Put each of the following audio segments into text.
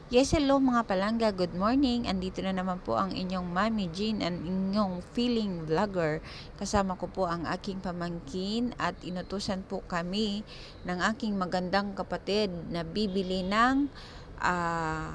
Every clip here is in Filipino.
Yes, hello mga palangga, good morning. Andito na naman po ang inyong Mami Jean, ang inyong feeling vlogger. Kasama ko po ang aking pamangkin at inutusan po kami ng aking magandang kapatid na bibili ng ah,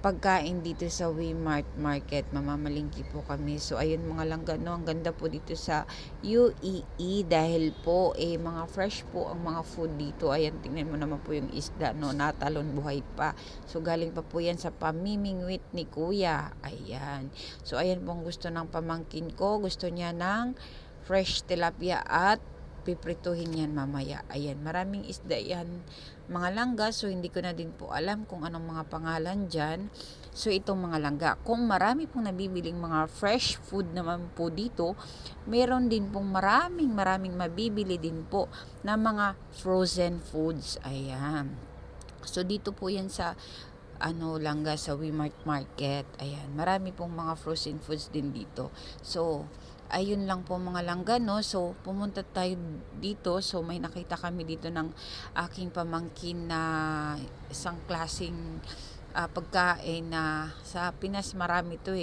pagkain dito sa Wmart Market. Mamamalingki po kami. So ayun mga langga, no, ang ganda po dito sa UEE dahil po mga fresh po ang mga food dito. Ayan, tingnan mo naman po yung isda, no, natalon buhay pa. So galing pa po yan sa pamimingwit ni Kuya. Ayan. So ayan po ang gusto ng pamangkin ko. Gusto niya ng fresh tilapia at piprituhin yan mamaya. Ayan, maraming isda yan mga langga. So hindi ko na din po alam kung anong mga pangalan dyan. So itong mga langga, kung marami pong nabibiling mga fresh food naman po dito, meron din pong maraming mabibili din po na mga frozen foods. Ayan. So dito po yan sa langga sa Wmart Market. Ayan, marami pong mga frozen foods din dito. So ayun lang po mga langga, no. So pumunta tayo dito. So may nakita kami dito ng aking pamangkin na isang klaseng pagkain na sa Pinas marami to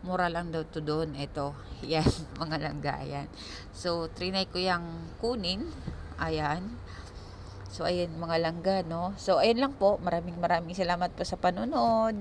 mura lang daw to doon. Ito, yan mga langga, ayan. So trinay ko yung kunin. Ayan. So, ayan mga langga, no? So, ayan lang po. Maraming salamat po sa panonood.